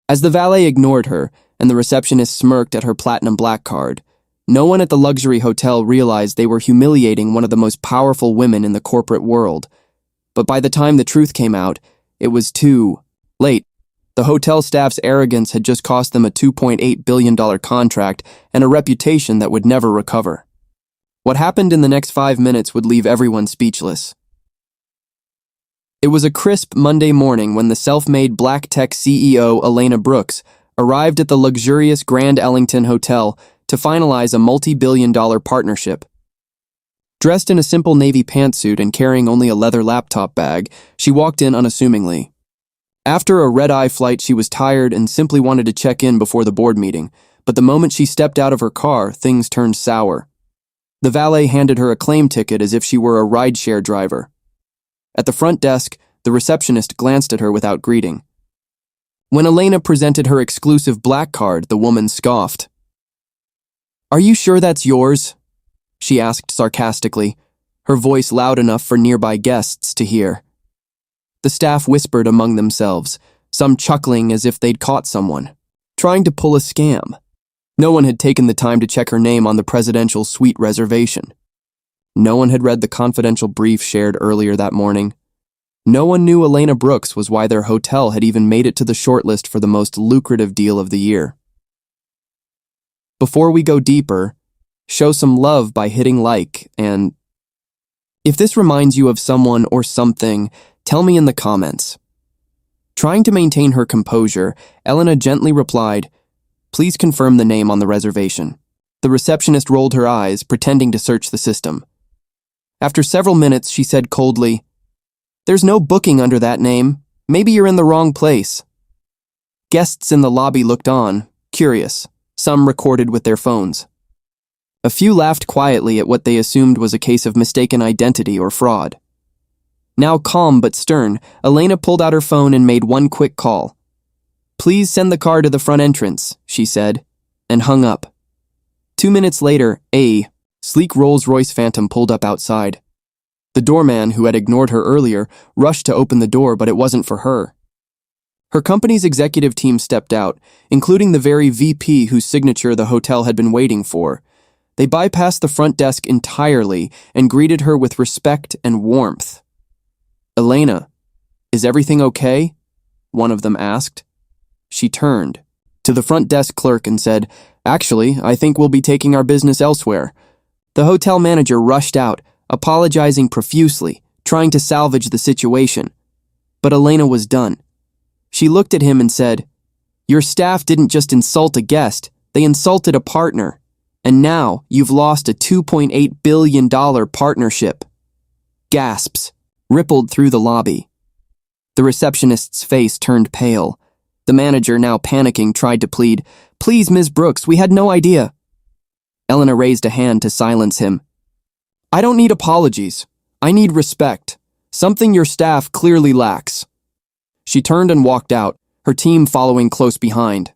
As the valet ignored her and the receptionist smirked at her platinum black card, no one at the luxury hotel realized they were humiliating one of the most powerful women in the corporate world. But by the time the truth came out, it was too late. The hotel staff's arrogance had just cost them a $2.8 billion contract and a reputation that would never recover. What happened in the next 5 minutes would leave everyone speechless. It was a crisp Monday morning when the self-made black tech CEO Elena Brooks arrived at the luxurious Grand Ellington Hotel to finalize a multi-billion-dollar partnership. Dressed in a simple navy pantsuit and carrying only a leather laptop bag, she walked in unassumingly. After a red-eye flight, she was tired and simply wanted to check in before the board meeting, but the moment she stepped out of her car, things turned sour. The valet handed her a claim ticket as if she were a rideshare driver. At the front desk, the receptionist glanced at her without greeting. When Elena presented her exclusive black card, the woman scoffed. "Are you sure that's yours?" she asked sarcastically, her voice loud enough for nearby guests to hear. The staff whispered among themselves, some chuckling as if they'd caught someone, trying to pull a scam. No one had taken the time to check her name on the presidential suite reservation. No one had read the confidential brief shared earlier that morning. No one knew Elena Brooks was why their hotel had even made it to the shortlist for the most lucrative deal of the year. Before we go deeper, show some love by hitting like, and if this reminds you of someone or something, tell me in the comments. Trying to maintain her composure, Elena gently replied, "Please confirm the name on the reservation." The receptionist rolled her eyes, pretending to search the system. After several minutes, she said coldly, "There's no booking under that name. Maybe you're in the wrong place." Guests in the lobby looked on, curious. Some recorded with their phones. A few laughed quietly at what they assumed was a case of mistaken identity or fraud. Now calm but stern, Elena pulled out her phone and made one quick call. "Please send the car to the front entrance," she said, and hung up. 2 minutes later, a sleek Rolls-Royce Phantom pulled up outside. The doorman, who had ignored her earlier, rushed to open the door, but it wasn't for her. Her company's executive team stepped out, including the very VP whose signature the hotel had been waiting for. They bypassed the front desk entirely and greeted her with respect and warmth. "Elena, is everything okay?" one of them asked. She turned to the front desk clerk and said, "Actually, I think we'll be taking our business elsewhere." The hotel manager rushed out, apologizing profusely, trying to salvage the situation. But Elena was done. She looked at him and said, "Your staff didn't just insult a guest, they insulted a partner. And now you've lost a $2.8 billion partnership." Gasps rippled through the lobby. The receptionist's face turned pale. The manager, now panicking, tried to plead, "Please, Ms. Brooks, we had no idea." Elena raised a hand to silence him. "I don't need apologies. I need respect, something your staff clearly lacks." She turned and walked out, her team following close behind.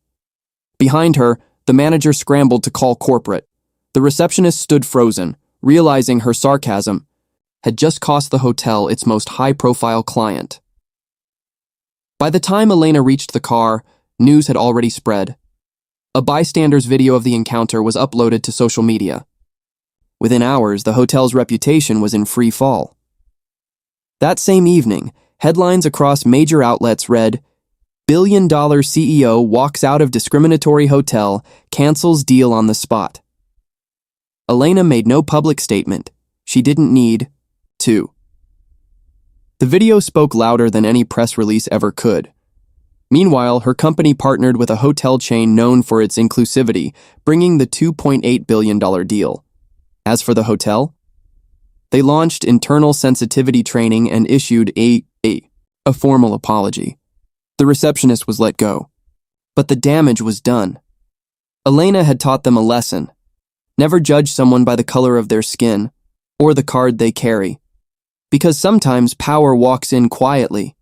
Behind her, the manager scrambled to call corporate. The receptionist stood frozen, realizing her sarcasm had just cost the hotel its most high-profile client. By the time Elena reached the car, news had already spread. A bystander's video of the encounter was uploaded to social media. Within hours, the hotel's reputation was in free fall. That same evening, headlines across major outlets read, "Billion-dollar CEO walks out of discriminatory hotel, cancels deal on the spot." Elena made no public statement. She didn't need to. The video spoke louder than any press release ever could. Meanwhile, her company partnered with a hotel chain known for its inclusivity, bringing the $2.8 billion deal. As for the hotel, they launched internal sensitivity training and issued a formal apology. The receptionist was let go. But the damage was done. Elena had taught them a lesson. Never judge someone by the color of their skin or the card they carry. Because sometimes power walks in quietly.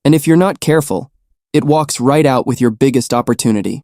And if you're not careful, it walks right out with your biggest opportunity.